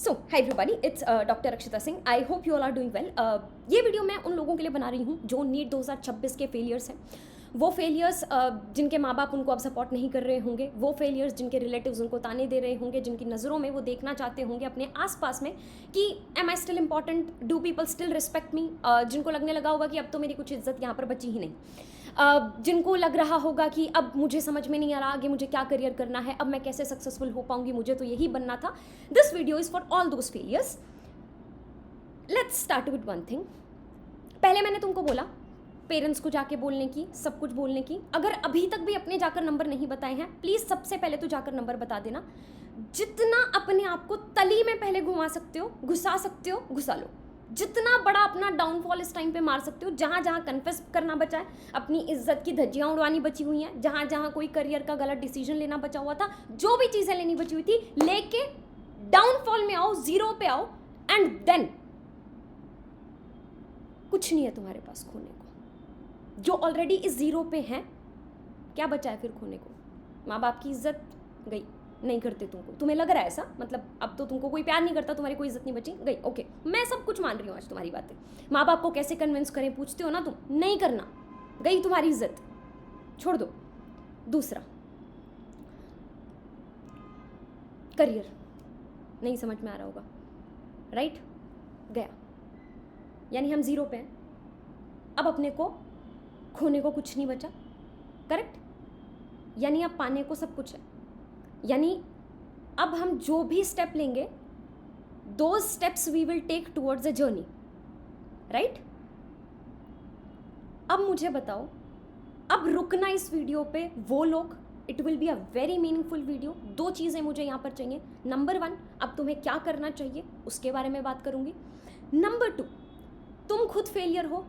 So hi everybody, it's doctor Akshita Singh. I hope you all are doing well. ये video मैं उन लोगों के लिए बना रही हूँ जो नीट 2026 के फेलियर्स हैं. वो फेलियर्स जिनके माँ बाप उनको अब सपोर्ट नहीं कर रहे होंगे, वो फेलियर्स जिनके रिलेटिव्स उनको ताने दे रहे होंगे, जिनकी नज़रों में वो देखना चाहते होंगे अपने आसपास में कि am I still important, do people still respect me. जिनको लगने लगा होगा कि अब तो मेरी कुछ इज्जत यहाँ पर बची ही नहीं. जिनको लग रहा होगा कि अब मुझे समझ में नहीं आ रहा आगे मुझे क्या करियर करना है, अब मैं कैसे सक्सेसफुल हो पाऊंगी, मुझे तो यही बनना था. This video is for all those failures. Let's start with one thing. पहले मैंने तुमको बोला पेरेंट्स को जाके बोलने की, सब कुछ बोलने की. अगर अभी तक भी अपने जाकर नंबर नहीं बताए हैं, प्लीज़ सबसे पहले तो जाकर नंबर बता देना. जितना अपने आप को तली में पहले घुमा सकते हो, घुसा सकते हो, घुसा लो. जितना बड़ा अपना डाउनफॉल इस टाइम पे मार सकते हो. जहाँ जहाँ कन्फेस करना बचा है, अपनी इज्जत की धज्जियाँ उड़वानी बची हुई हैं, जहाँ जहाँ कोई करियर का गलत डिसीजन लेना बचा हुआ था, जो भी चीज़ें लेनी बची हुई थी, लेके डाउनफॉल में आओ, जीरो पे आओ. एंड देन कुछ नहीं है तुम्हारे पास खोने को. जो ऑलरेडी इस जीरो पे हैं, क्या बचा है फिर खोने को? माँ बाप की इज्जत गई, नहीं करते तुमको. तुम्हें लग रहा है ऐसा, मतलब अब तो तुमको कोई प्यार नहीं करता, तुम्हारी कोई इज्जत नहीं बची, गई. ओके, मैं सब कुछ मान रही हूँ आज तुम्हारी बातें. माँ बाप को कैसे कन्विंस करें पूछते हो ना तुम, नहीं करना, गई तुम्हारी इज्जत, छोड़ दो. दूसरा, करियर नहीं समझ में आ रहा होगा, राइट? गया, यानी हम जीरो पे हैं. अब अपने को खोने को कुछ नहीं बचा, करेक्ट? यानी अब पाने को सब कुछ है. यानी अब हम जो भी स्टेप लेंगे, those steps we will take towards a journey, right? अब मुझे बताओ, अब रुकना इस वीडियो पे वो लोग, it will be a very meaningful video. दो चीज़ें मुझे यहाँ पर चाहिए. नंबर 1, अब तुम्हें क्या करना चाहिए उसके बारे में बात करूँगी. नंबर 2, तुम खुद फेलियर हो,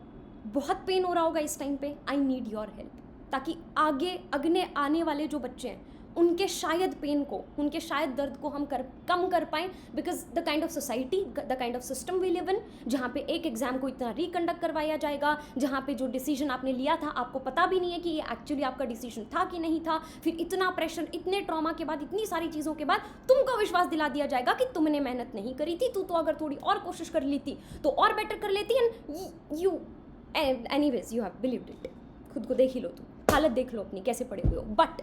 बहुत पेन हो रहा होगा इस टाइम पे, आई नीड योर हेल्प, ताकि आगे अगले आने वाले जो बच्चे हैं उनके शायद पेन को, उनके शायद दर्द को हम कम कर पाएँ. Because the kind of society, the kind of system we live in, जहाँ पे एक एग्जाम को इतना रिकंडक्ट करवाया जाएगा, जहाँ पे जो डिसीजन आपने लिया था आपको पता भी नहीं है कि ये एक्चुअली आपका डिसीजन था कि नहीं था. फिर इतना प्रेशर, इतने ट्रॉमा के बाद, इतनी सारी चीज़ों के बाद तुमको विश्वास दिला दिया जाएगा कि तुमने मेहनत नहीं करी थी, तू तो अगर थोड़ी और कोशिश कर लेती तो और बेटर कर लेती. And you anyways you have believed it. खुद को देख ही लो, तुम हालत देख लो अपनी कैसे पड़े हुए हो. बट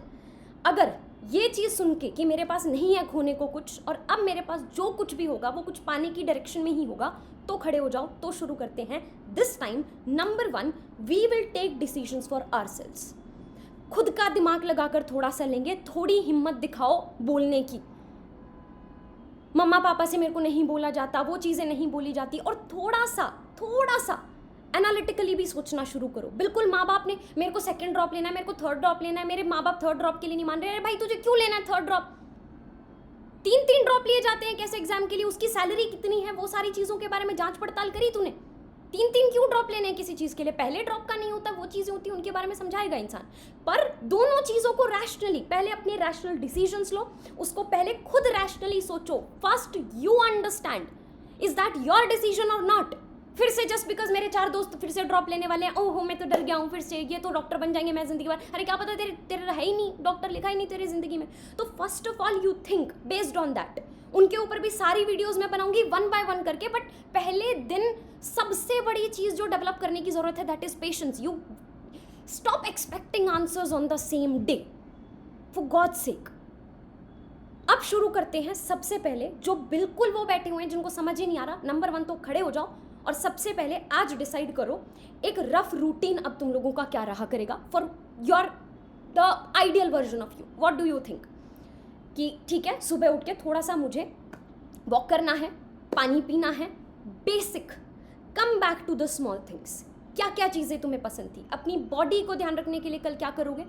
अगर ये चीज़ सुन के कि मेरे पास नहीं है खोने को कुछ, और अब मेरे पास जो कुछ भी होगा वो कुछ पाने की डायरेक्शन में ही होगा, तो खड़े हो जाओ. तो शुरू करते हैं. This time number 1, we will take decisions for ourselves. खुद का दिमाग लगाकर थोड़ा सा लेंगे, थोड़ी हिम्मत दिखाओ बोलने की. मम्मा पापा से मेरे को नहीं बोला जाता, वो चीज़ें नहीं बोली जाती, और थोड़ा सा एनालिटिकली भी सोचना शुरू करो. बिल्कुल माँ बाप ने मेरे को सेकंड ड्रॉप लेना है, मेरे को थर्ड ड्रॉप लेना है, मेरे माँ बाप थर्ड ड्रॉप के लिए नहीं मान रहे. अरे भाई, तुझे क्यों लेना है थर्ड ड्रॉप? 3 ड्रॉप लिए जाते हैं कैसे एग्जाम के लिए, उसकी सैलरी कितनी है, वो सारी चीज़ों के बारे में जांच पड़ताल करी तूने? 3 क्यों ड्रॉप लेने हैं किसी चीज़ के लिए? पहले ड्रॉप का नहीं होता, वो चीज़ें होती हैं, उनके बारे में समझाएगा इंसान. पर दोनों चीज़ों को रैशनली, पहले अपने रैशनल डिसीजंस लो, उसको पहले खुद रैशनली सोचो. First you understand, is that your decision और नॉट. फिर से जस्ट बिकॉज मेरे 4 दोस्त फिर से ड्रॉप लेने वाले हैं, ओहो मैं तो डर गया हूँ, फिर से ये तो डॉक्टर बन जाएंगे मैं जिंदगी भर. अरे क्या पता तेरे है ही नहीं, डॉक्टर लिखा ही नहीं तेरी जिंदगी में. तो first of all you think based on that. उनके ऊपर भी सारी वीडियोस मैं बनाऊंगी 1 बाय 1 करके. बट पहले दिन सबसे बड़ी चीज़ जो डेवलप करने की जरूरत है, that is patience. You stop expecting answers on the same day, for God sake. अब शुरू करते हैं. सबसे पहले जो बिल्कुल वो बैठे हुए हैं जिनको समझ ही नहीं आ रहा, नंबर 1 तो खड़े हो जाओ और सबसे पहले आज डिसाइड करो एक रफ रूटीन अब तुम लोगों का क्या रहा करेगा for your the ideal version of you. What do you think? कि ठीक है, सुबह उठ के थोड़ा सा मुझे वॉक करना है, पानी पीना है, basic. Come back to the small things. क्या क्या चीज़ें तुम्हें पसंद थी, अपनी बॉडी को ध्यान रखने के लिए कल क्या करोगे?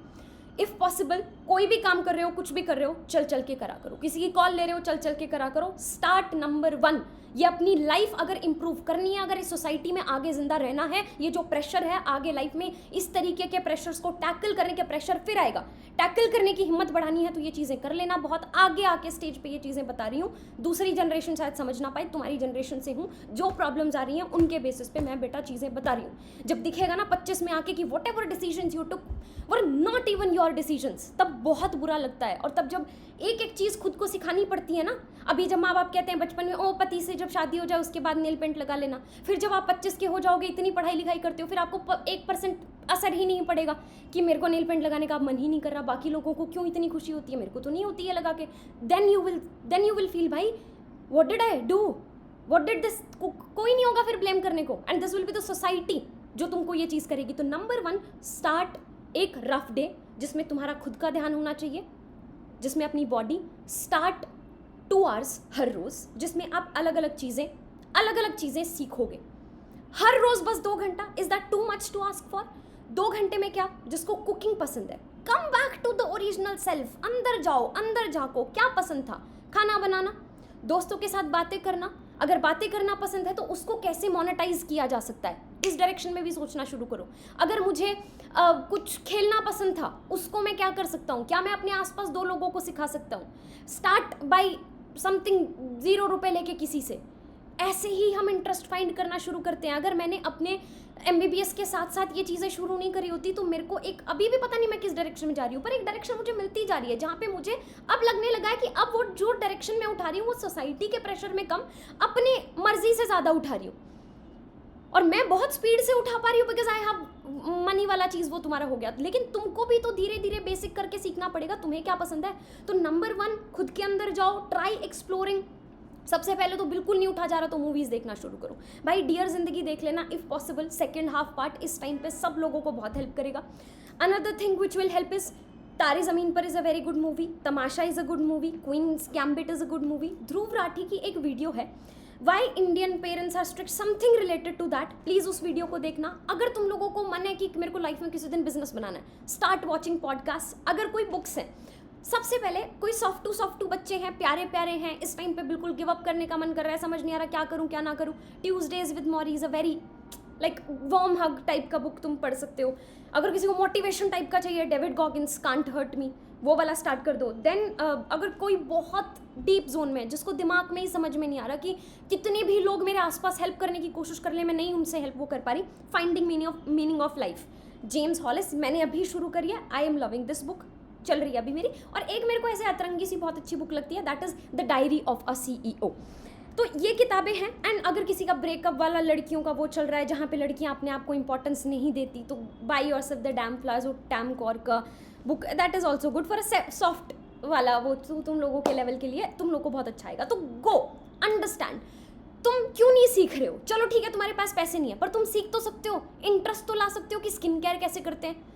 इफ़ पॉसिबल, कोई भी काम कर रहे हो, कुछ भी कर रहे हो, चल के करा करो. किसी की कॉल ले रहे हो, चल के करा करो. Start number 1. ये अपनी लाइफ अगर इंप्रूव करनी है, अगर इस सोसाइटी में आगे जिंदा रहना है, ये जो प्रेशर है आगे लाइफ में, इस तरीके के प्रेशर्स को टैकल करने के प्रेशर फिर आएगा, टैकल करने की हिम्मत बढ़ानी है, तो ये चीज़ें कर लेना. बहुत आगे आके स्टेज पे ये चीज़ें बता रही हूँ. दूसरी जनरेशन शायद समझ ना पाए, तुम्हारी जनरेशन से हूँ, जो प्रॉब्लम्स आ रही हैं उनके बेसिस पे मैं बेटा चीज़ें बता रही हूँ. जब दिखेगा ना 25 में आके कि what ever decision you took were not even your decisions, तब बहुत बुरा लगता है। और तब जब एक एक चीज़ खुद को सिखानी पड़ती है ना, अभी जब माँ बाप कहते हैं बचपन में ओ पति से जब शादी हो जाए उसके बाद नेल पेंट लगा लेना, फिर जब आप 25 के हो जाओगे, इतनी पढ़ाई लिखाई करते हो, फिर आपको 1% असर ही नहीं पड़ेगा कि मेरे को नेल पेंट लगाने का अब मन ही नहीं कर रहा, बाकी लोगों को क्यों इतनी खुशी होती है, मेरे को तो नहीं होती है लगा के। देन यू विल फील भाई what did I do, what did this, कोई नहीं होगा फिर ब्लेम करने को, and this will be the society जो तुमको ये चीज़ करेगी। तो नंबर 1, स्टार्ट एक रफ डे जिसमें तुम्हारा खुद का ध्यान होना चाहिए, जिसमें अपनी बॉडी, स्टार्ट 2 आवर्स हर रोज़ जिसमें आप अलग अलग चीज़ें सीखोगे हर रोज़, बस 2 घंटा। Is that too much to ask for? 2 घंटे में क्या, जिसको कुकिंग पसंद है, come back to the original self, अंदर जाओ, अंदर झाँको, क्या पसंद था, खाना बनाना, दोस्तों के साथ बातें करना, अगर बातें करना पसंद है तो उसको कैसे मोनेटाइज किया जा सकता है, इस डायरेक्शन में भी सोचना शुरू करो। अगर मुझे कुछ खेलना पसंद था, उसको मैं क्या कर सकता हूँ, क्या मैं अपने आसपास 2 लोगों को सिखा सकता हूँ, स्टार्ट बाय समथिंग, 0 रुपये लेके किसी से। ऐसे ही हम इंटरेस्ट फाइंड करना शुरू करते हैं। अगर मैंने अपने MBBS के साथ साथ ये चीज़ें शुरू नहीं करी होती तो मेरे को एक, अभी भी पता नहीं मैं किस डायरेक्शन में जा रही हूँ, पर एक डायरेक्शन मुझे मिलती जा रही है जहाँ पे मुझे अब लगने लगा है कि अब वो जो डायरेक्शन में उठा रही हूँ वो सोसाइटी के प्रेशर में कम, अपनी मर्जी से ज़्यादा उठा रही हूँ, और मैं बहुत स्पीड से उठा पा रही हूँ बिकॉज आई हैव मनी वाला चीज़, वो तुम्हारा हो गया। लेकिन तुमको भी तो धीरे धीरे बेसिक करके सीखना पड़ेगा, तुम्हें क्या पसंद है। तो नंबर 1, खुद के अंदर जाओ, ट्राई एक्सप्लोरिंग। सबसे पहले तो बिल्कुल नहीं उठा जा रहा तो मूवीज़ देखना शुरू करो भाई, डियर जिंदगी देख लेना if possible, second half part इस टाइम पे सब लोगों को बहुत हेल्प करेगा। Another thing which will help is Taare Zameen Par is a very good movie, Tamasha is a good movie, Queen's Gambit is a good movie. Dhruv Rathee की एक वीडियो है why Indian parents are strict, something related to that, please उस video को देखना। अगर तुम लोगों को मन है कि मेरे को लाइफ में किसी दिन बिजनेस बनाना है, स्टार्ट वॉचिंग पॉडकास्ट। अगर कोई बुक्स है, सबसे पहले कोई सॉफ्ट टू बच्चे हैं, प्यारे प्यारे हैं, इस टाइम पे बिल्कुल गिव अप करने का मन कर रहा है, समझ नहीं आ रहा क्या करूं क्या ना करूं, Tuesdays with Morrie is a very like warm hug type का बुक तुम पढ़ सकते हो। अगर किसी को मोटिवेशन टाइप का चाहिए, David Goggins can't hurt me, वो वाला स्टार्ट कर दो। देन अगर कोई बहुत डीप जोन में जिसको दिमाग में ही समझ में नहीं आ रहा कि कितने भी लोग मेरे आसपास हेल्प करने की कोशिश कर ले, मैं नहीं उनसे हेल्प वो कर पा रही, finding meaning of life, James Hollies, मैंने अभी शुरू करी है, I am loving this book, चल रही है अभी मेरी। और एक मेरे को ऐसे अतरंगी सी बहुत अच्छी बुक लगती है, that is the diary of a CEO। तो ये किताबें हैं। एंड अगर किसी का ब्रेकअप वाला लड़कियों का वो चल रहा है जहाँ पे लड़कियाँ अपने आप को इंपॉर्टेंस नहीं देती, तो by yourself the dam flowers और टैम कौर का book, that is also good for a soft वाला, वो तुम लोगों के लेवल के लिए तुम लोग को बहुत अच्छा आएगा। तो गो अंडरस्टैंड, तुम क्यों नहीं सीख रहे हो, चलो ठीक है तुम्हारे पास पैसे नहीं है पर तुम सीख तो सकते हो, इंटरेस्ट तो ला सकते हो कि स्किन केयर कैसे करते हैं।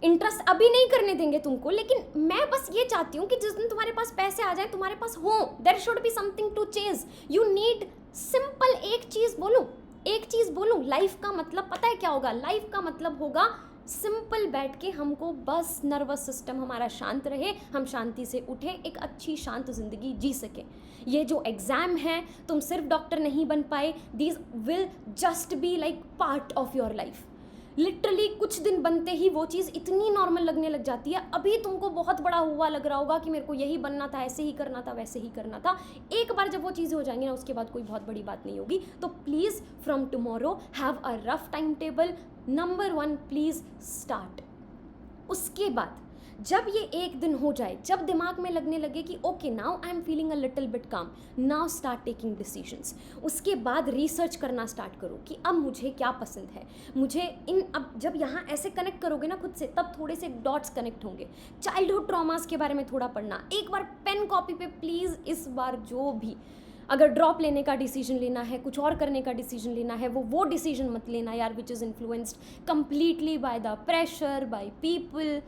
इंटरेस्ट अभी नहीं करने देंगे तुमको, लेकिन मैं बस ये चाहती हूँ कि जिस दिन तुम्हारे पास पैसे आ जाए, तुम्हारे पास हो, there should be something to chase, you need simple. एक चीज़ बोलूँ, लाइफ का मतलब पता है क्या होगा, लाइफ का मतलब होगा सिंपल बैठ के हमको बस नर्वस सिस्टम हमारा शांत रहे, हम शांति से उठे, एक अच्छी शांत ज़िंदगी जी सके। ये जो एग्ज़ाम है, तुम सिर्फ डॉक्टर नहीं बन पाए, these will just be like part of your life. Literally कुछ दिन बनते ही वो चीज़ इतनी नॉर्मल लगने लग जाती है। अभी तुमको बहुत बड़ा हुआ लग रहा होगा कि मेरे को यही बनना था, ऐसे ही करना था, वैसे ही करना था। एक बार जब वो चीज़ें हो जाएंगी ना, उसके बाद कोई बहुत बड़ी बात नहीं होगी। तो please from tomorrow have a rough time table. Number 1, please start. उसके बाद जब ये एक दिन हो जाए, जब दिमाग में लगने लगे कि okay now I am feeling a little bit काम, नाउ स्टार्ट टेकिंग डिसीजंस। उसके बाद रिसर्च करना स्टार्ट करो कि अब मुझे क्या पसंद है, मुझे अब जब यहाँ ऐसे कनेक्ट करोगे ना खुद से, तब थोड़े से डॉट्स कनेक्ट होंगे। चाइल्डहुड ट्रॉमास के बारे में थोड़ा पढ़ना, एक बार पेन कॉपी पे प्लीज़, इस बार जो भी अगर ड्रॉप लेने का डिसीजन लेना है, कुछ और करने का डिसीजन लेना है, वो डिसीजन मत लेना यार which is influenced completely by the pressure, by people.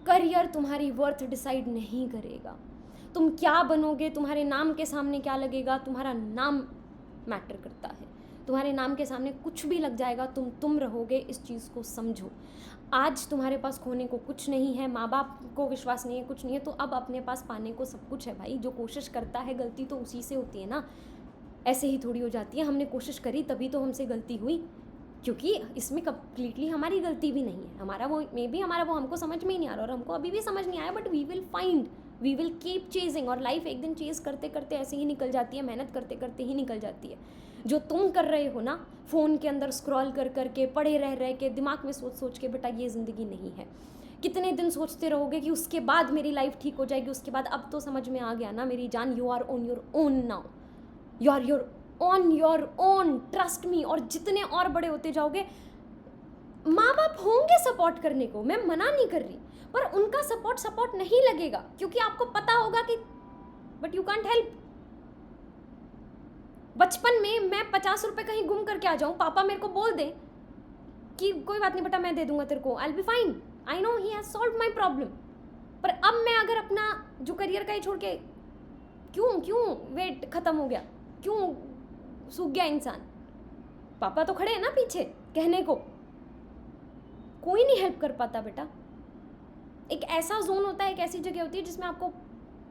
Career तुम्हारी वर्थ डिसाइड नहीं करेगा, तुम क्या बनोगे, तुम्हारे नाम के सामने क्या लगेगा, तुम्हारा नाम मैटर करता है। तुम्हारे नाम के सामने कुछ भी लग जाएगा, तुम रहोगे, इस चीज़ को समझो। आज तुम्हारे पास खोने को कुछ नहीं है, माँ बाप को विश्वास नहीं है, कुछ नहीं है, तो अब अपने पास पाने को सब कुछ है भाई। जो कोशिश करता है, गलती तो उसी से होती है ना, ऐसे ही थोड़ी हो जाती है। हमने कोशिश करी तभी तो हमसे गलती हुई, क्योंकि इसमें कम्प्लीटली हमारी गलती भी नहीं है, हमारा वो हमारा वो हमको समझ में ही नहीं आ रहा, और हमको अभी भी समझ नहीं आया, but we will keep chasing. और लाइफ एक दिन चेज़ करते करते ऐसे ही निकल जाती है, मेहनत करते करते ही निकल जाती है। जो तुम कर रहे हो ना, फ़ोन के अंदर स्क्रॉल कर करके, पढ़े रह के, दिमाग में सोच सोच के, बेटा ये ज़िंदगी नहीं है। कितने दिन सोचते रहोगे कि उसके बाद मेरी लाइफ ठीक हो जाएगी, उसके बाद? अब तो समझ में आ गया ना मेरी जान, you are on your own now, you are on your own, trust me. और जितने और बड़े होते जाओगे, माँ बाप होंगे सपोर्ट करने को, मैं मना नहीं कर रही, पर उनका सपोर्ट नहीं लगेगा, क्योंकि आपको पता होगा कि बट यू कांट हेल्प। बचपन में मैं 50 रुपए कहीं गुम करके आ जाऊं, पापा मेरे को बोल दे कि कोई बात नहीं बेटा, मैं दे दूंगा तेरे को, आई will be fine, I know he has solved my problem. पर अब मैं अगर अपना जो करियर का ही छोड़ के, क्यों वेट खत्म हो गया, क्यों सूख गया इंसान? पापा तो खड़े हैं ना पीछे कहने को, कोई नहीं हेल्प कर पाता बेटा। एक ऐसा जोन होता है, एक ऐसी जगह होती है जिसमें आपको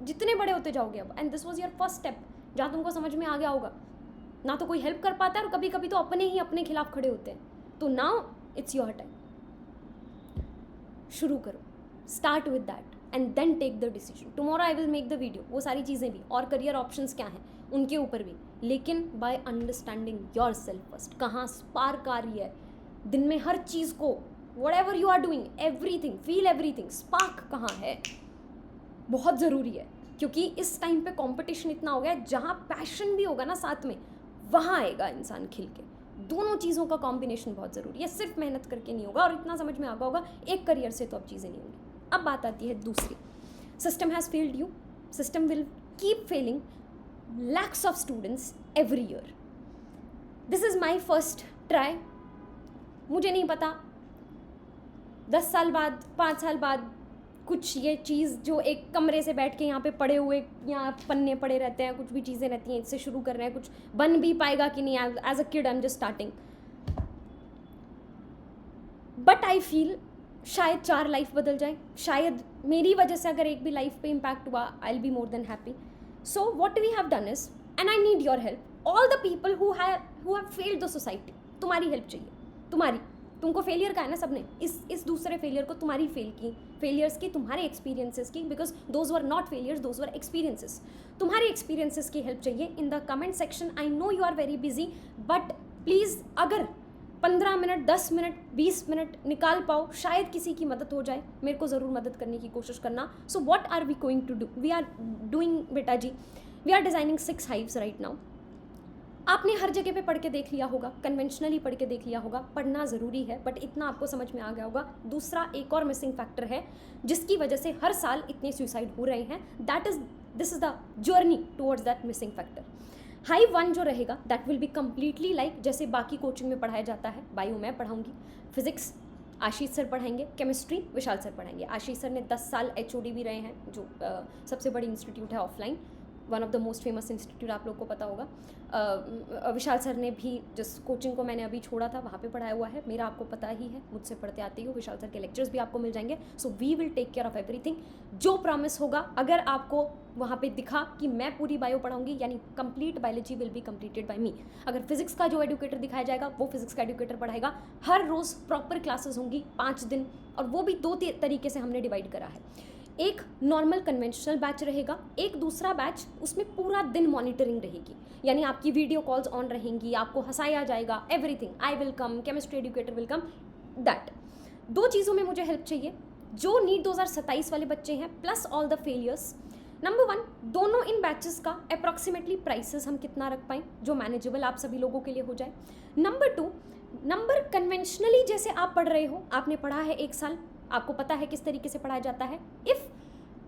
जितने बड़े होते जाओगे अब, and this was your first step, जहाँ तुमको समझ में आ गया होगा ना तो कोई हेल्प कर पाता है, और कभी कभी तो अपने ही अपने खिलाफ खड़े होते हैं। तो नाउ इट्स योर टाइम, शुरू करो, start with that and then take the decision. Tomorrow I will make the video, वो सारी चीज़ें भी, और करियर ऑप्शंस क्या हैं उनके ऊपर भी, लेकिन by understanding yourself first. कहाँ स्पार्क आ रही है दिन में, हर चीज़ को, whatever you are doing, everything, feel everything, spark कहाँ है, बहुत ज़रूरी है। क्योंकि इस टाइम पे कंपटीशन इतना हो गया है, जहाँ पैशन भी होगा ना साथ में, वहाँ आएगा इंसान खिल के। दोनों चीज़ों का कॉम्बिनेशन बहुत ज़रूरी है, सिर्फ मेहनत करके नहीं होगा। और इतना समझ में आ गया होगा, एक करियर से तो अब चीज़ें नहीं होंगी। अब बात आती है दूसरी, system has failed you, system will keep failing lakhs of students every year. This is my first try. मुझे नहीं पता 10 साल बाद, 5 साल बाद कुछ ये चीज़ जो एक कमरे से बैठ के यहाँ पे पड़े हुए, यहाँ पन्ने पड़े रहते हैं, कुछ भी चीज़ें रहती हैं, इससे शुरू कर रहे हैं, कुछ बन भी पाएगा कि नहीं। As a kid I am just starting, but I feel शायद 4 लाइफ बदल जाए, शायद मेरी वजह से अगर एक भी लाइफ पे इम्पैक्ट हुआ, I will be more than happy. So what we have done is, and I need your help, all the people who have failed the society, तुम्हारी हेल्प चाहिए, तुम्हारी। तुमको फेलियर का है ना सबने, इस दूसरे फेलियर को, तुम्हारी फेलियर्स की, तुम्हारे एक्सपीरियंसेस की, because those were not failures, those were experiences. तुम्हारे एक्सपीरियंसेस की हेल्प चाहिए in the comment section. I know you are very busy, but please अगर 15 मिनट, 10 मिनट, 20 मिनट निकाल पाओ, शायद किसी की मदद हो जाए, मेरे को ज़रूर मदद करने की कोशिश करना। So what are we going to do? We are doing, बेटा जी, we are designing 6 hives right now. आपने हर जगह पे पढ़ के देख लिया होगा, कन्वेंशनली पढ़ के देख लिया होगा, पढ़ना ज़रूरी है, बट इतना आपको समझ में आ गया होगा। दूसरा एक और मिसिंग फैक्टर है जिसकी वजह से हर साल इतने सुसाइड हो रहे हैं, this is the journey towards that missing factor. hive 1 जो रहेगा, that will be completely like जैसे बाकी कोचिंग में पढ़ाया जाता है। बायो मैं पढ़ाऊँगी, फिजिक्स आशीष सर पढ़ाएंगे, केमिस्ट्री विशाल सर पढ़ाएंगे। आशीष सर ने 10 साल HOD भी रहे हैं, जो सबसे बड़ी इंस्टीट्यूट है offline, one of the most famous institute, आप लोग को पता होगा। विशाल सर ने भी जिस कोचिंग को मैंने अभी छोड़ा था वहाँ पे पढ़ाया हुआ है, मेरा आपको पता ही है, मुझसे पढ़ते आते हो। विशाल सर के लेक्चर्स भी आपको मिल जाएंगे। So we will take care of everything. जो प्रॉमिस होगा, अगर आपको वहाँ पे दिखा कि मैं पूरी बायो पढ़ाऊंगी, यानी complete biology will be completed by me. अगर फिजिक्स का जो एडुकेटर दिखाया जाएगा, वो फिजिक्स का एडुकेटर पढ़ाएगा। हर रोज़ प्रॉपर क्लासेस होंगी 5 दिन, और वो भी 2 तरीके से हमने डिवाइड करा है। एक नॉर्मल कन्वेंशनल बैच रहेगा, एक दूसरा बैच, उसमें पूरा दिन मॉनिटरिंग रहेगी, यानी आपकी वीडियो कॉल्स ऑन रहेंगी, आपको हंसाया जाएगा, everything. I will come, chemistry educator will come, that. 2 चीज़ों में मुझे हेल्प चाहिए, जो नीट 2027 वाले बच्चे हैं plus all the failures. Number 1, दोनों इन बैचेस का अप्रॉक्सीमेटली प्राइसेस हम कितना रख पाएँ जो मैनेजेबल आप सभी लोगों के लिए हो जाए। नंबर 2, नंबर कन्वेंशनली जैसे आप पढ़ रहे हो, आपने पढ़ा है 1 साल, आपको पता है किस तरीके से पढ़ाया जाता है।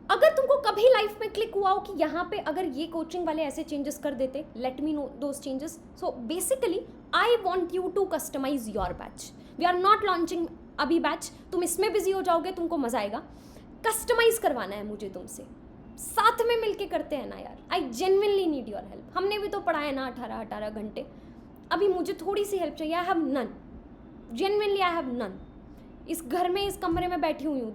अगर तुमको कभी लाइफ में क्लिक हुआ हो कि यहाँ पे अगर ये कोचिंग वाले ऐसे चेंजेस कर देते, let me know those changes. So basically I want you to customise your batch. We are not launching अभी बैच, तुम इसमें बिजी हो जाओगे, तुमको मजा आएगा। कस्टमाइज करवाना है मुझे तुमसे, साथ में मिलके करते हैं ना यार। आई जेन्युइनली नीड योर हेल्प। हमने भी तो पढ़ाया ना 18 घंटे, अभी मुझे थोड़ी सी हेल्प चाहिए। I have none, genuinely I have none. इस घर में, इस कमरे में बैठी हुई हूँ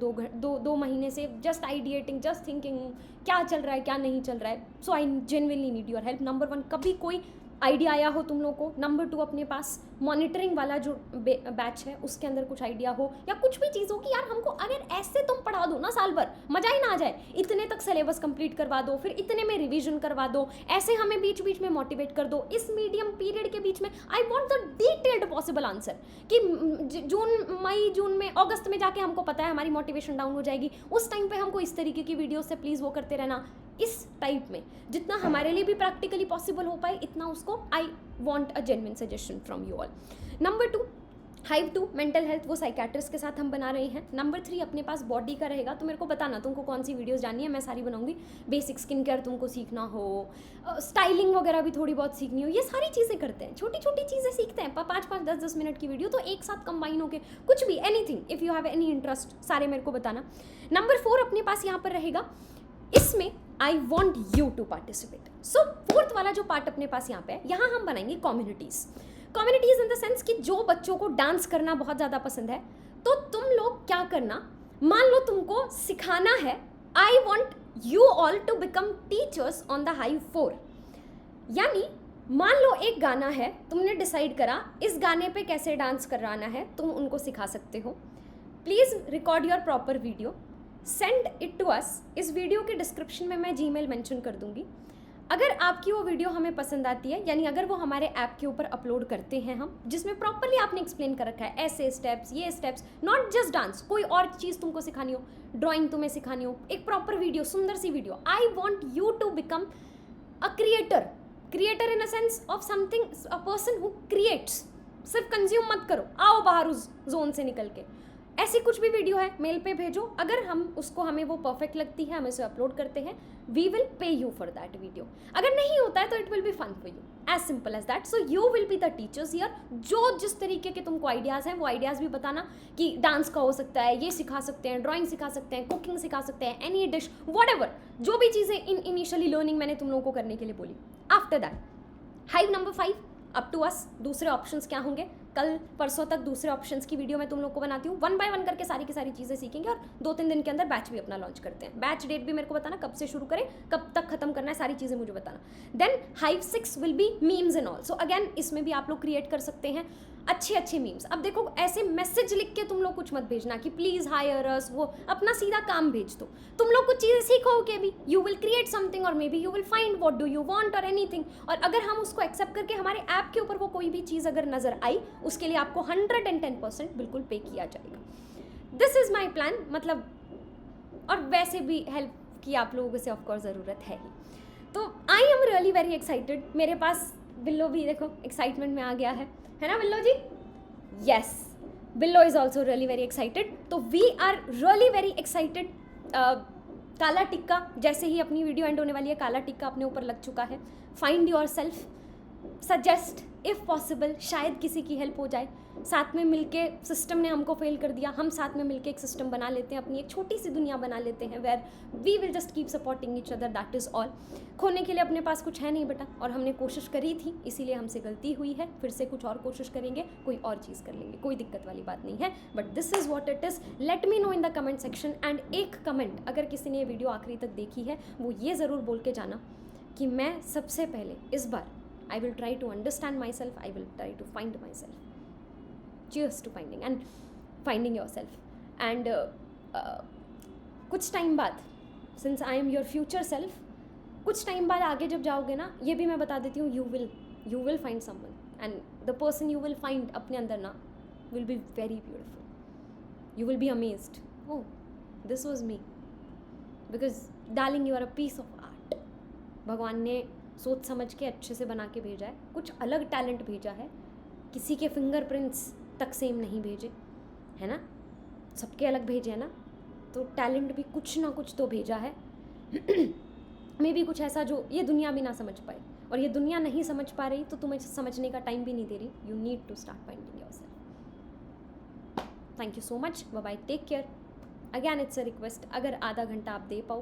2 महीने से, जस्ट आइडिएटिंग, जस्ट थिंकिंग क्या चल रहा है क्या नहीं चल रहा है। So I genuinely need your help. Number 1, कभी कोई आइडिया आया हो तुम लोग को। नंबर 2 अपने पास मॉनिटरिंग वाला जो बैच है उसके अंदर कुछ आइडिया हो, या कुछ भी चीज़ हो कि यार हमको अगर ऐसे तुम पढ़ा दो ना साल भर, मजा ही ना आ जाए। इतने तक सिलेबस कंप्लीट करवा दो, फिर इतने में रिवीजन करवा दो, ऐसे हमें बीच बीच में मोटिवेट कर दो। इस मीडियम पीरियड के बीच में I want the detailed possible answer कि मई जून में अगस्त में जाके हमको पता है हमारी मोटिवेशन डाउन हो जाएगी, उस टाइम पे हमको इस तरीके की वीडियो से प्लीज़ वो करते रहना। इस टाइप में जितना हमारे लिए भी प्रैक्टिकली पॉसिबल हो पाए इतना उसको I want a genuine suggestion from you all. Number 2 hive 2 mental health, वो साइकेट्रिस्ट के साथ हम बना रहे हैं। नंबर 3 अपने पास बॉडी का रहेगा, तो मेरे को बताना तुमको कौन सी वीडियोस जाननी है, मैं सारी बनाऊंगी। बेसिक स्किन केयर तुमको सीखना हो, स्टाइलिंग वगैरह भी थोड़ी बहुत सीखनी हो, ये सारी चीज़ें करते हैं, छोटी छोटी चीज़ें सीखते हैं। 5-5 10-10 मिनट की वीडियो तो एक साथ कंबाइन होके कुछ भी, anything if you have any interest, सारे मेरे को बताना। नंबर 4 अपने पास यहाँ पर रहेगा, इसमें I want you to participate. So 4th वाला जो पार्ट अपने पास यहाँ पे है, यहाँ हम बनाएंगे communities. Communities in the sense कि जो बच्चों को डांस करना बहुत ज़्यादा पसंद है, तो तुम लोग क्या करना, मान लो तुमको सिखाना है, I want you all to become teachers on the hive 4। यानी मान लो एक गाना है, तुमने डिसाइड करा इस गाने पे कैसे डांस कराना है, तुम उनको सिखा सकते हो। Please record your proper video, send it to us. इस वीडियो के डिस्क्रिप्शन में मैं जीमेल मेंशन कर दूंगी। अगर आपकी वो वीडियो हमें पसंद आती है, यानी अगर वो हमारे ऐप के ऊपर अपलोड करते हैं हम, जिसमें प्रॉपरली आपने एक्सप्लेन कर रखा है ऐसे स्टेप्स, ये स्टेप्स, नॉट जस्ट डांस, कोई और चीज़ तुमको सिखानी हो, ड्राइंग तुम्हें सिखानी हो, एक प्रॉपर वीडियो, सुंदर सी video. I want you to become a creator in a sense of something, a person who creates. सिर्फ कंज्यूम मत करो, आओ बाहर उस जोन से निकल के। ऐसी कुछ भी वीडियो है मेल पे भेजो, अगर हमें वो परफेक्ट लगती है, हम इसे अपलोड करते हैं, we will pay you for that video. अगर नहीं होता है तो it will be fun for you, as simple as that. So you will be the teachers here. जो जिस तरीके के तुमको आइडियाज़ हैं वो आइडियाज़ भी बताना कि डांस का हो सकता है, ये सिखा सकते हैं, ड्राइंग सिखा सकते हैं, कुकिंग सिखा सकते हैं, एनी डिश, व्हाटएवर, जो भी चीज़ें इनिशियली लर्निंग मैंने तुम लोगों को करने के लिए बोली। After that hive number 5 up to us. दूसरे ऑप्शंस क्या होंगे, कल परसों तक दूसरे ऑप्शंस की वीडियो मैं तुम लोग को बनाती हूँ। 1 बाय 1 करके सारी की सारी चीज़ें सीखेंगे और 2-3 दिन के अंदर बैच भी अपना लॉन्च करते हैं। बैच डेट भी मेरे को बताना, कब से शुरू करें, कब तक खत्म करना है, सारी चीज़ें मुझे बताना। Then hive 6 will be memes and all. So again इसमें भी आप लोग क्रिएट कर सकते हैं अच्छे मीम्स। अब देखो, ऐसे मैसेज लिख के तुम लोग कुछ मत भेजना कि प्लीज़ हायर अस, वो अपना सीधा काम भेज दो। तुम लोग कुछ चीज़ें सीखोगे भी, यू विल क्रिएट समथिंग और may be you will find what do you want और एनीथिंग। और अगर हम उसको एक्सेप्ट करके हमारे ऐप के ऊपर वो कोई भी चीज़ अगर नज़र आई, उसके लिए आपको 110% बिल्कुल पे किया जाएगा। This is my plan. मतलब और वैसे भी हेल्प की आप लोगों से ऑफकोर्स ज़रूरत है ही। तो I am really very excited. मेरे पास बिल्लो भी देखो एक्साइटमेंट में आ गया है ना Billo ji? Yes, Billo is also really very excited. तो we are really very excited. काला टिक्का जैसे ही अपनी वीडियो एंड होने वाली है, काला टिक्का अपने ऊपर लग चुका है। Find your self, suggest if possible, शायद किसी की हेल्प हो जाए। साथ में मिलके, सिस्टम ने हमको फेल कर दिया, हम साथ में मिलके एक सिस्टम बना लेते हैं, अपनी एक छोटी सी दुनिया बना लेते हैं, where we will just keep supporting each other, that is all. खोने के लिए अपने पास कुछ है नहीं बेटा, और हमने कोशिश करी थी, इसीलिए हमसे गलती हुई है। फिर से कुछ और कोशिश करेंगे, कोई और चीज़ कर लेंगे, कोई दिक्कत वाली बात नहीं है। But this is what it is. Late me no in the comment section. And एक कमेंट, अगर किसी ने ये वीडियो आखिरी तक देखी है, वो ये ज़रूर बोल के जाना कि मैं सबसे पहले इस बार I will try to understand myself, I will try to find myself. Cheers to finding yourself. And कुछ टाइम बाद, since I am your future self, कुछ टाइम बाद आगे जब जाओगे ना, ये भी मैं बता देती हूँ, you will find someone, and the person you will find अपने अंदर ना will be very beautiful. You will be amazed. Oh, this was me. Because darling, you are a piece of art. भगवान ने सोच समझ के अच्छे से बना के भेजा है, कुछ अलग टैलेंट भेजा है, किसी के फिंगरप्रिंट्स तक सेम नहीं भेजे, है ना, सबके अलग भेजे हैं ना, तो टैलेंट भी कुछ ना कुछ तो भेजा है। मे बी कुछ ऐसा जो ये दुनिया भी ना समझ पाए, और ये दुनिया नहीं समझ पा रही तो तुम्हें समझने का टाइम भी नहीं दे रही। You need to start finding yourself. Thank you so much, bye bye, take care. Again it's a request, अगर आधा घंटा आप दे पाओ,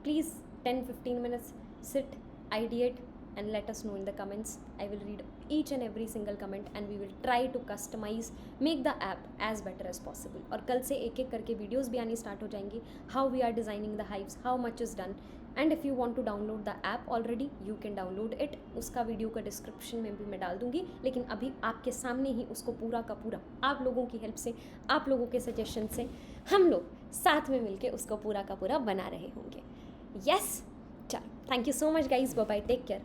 please 10-15 minutes sit, ideate and let us know in the comments. I will read each and every single comment and we will try to customize, make the app as better as possible. और कल से एक एक करके videos भी आनी start हो जाएंगी, how we are designing the hives, how much is done, and if you want to download the app already you can download it, उसका वीडियो का डिस्क्रिप्शन में भी मैं डाल दूंगी, लेकिन अभी आपके सामने ही उसको पूरा का पूरा आप लोगों की हेल्प से, आप लोगों के सजेशन से हम लोग साथ में मिलके उसको पूरा का पूरा बना रहे होंगे। यस, चलो, thank you so much guys, bye bye, take care.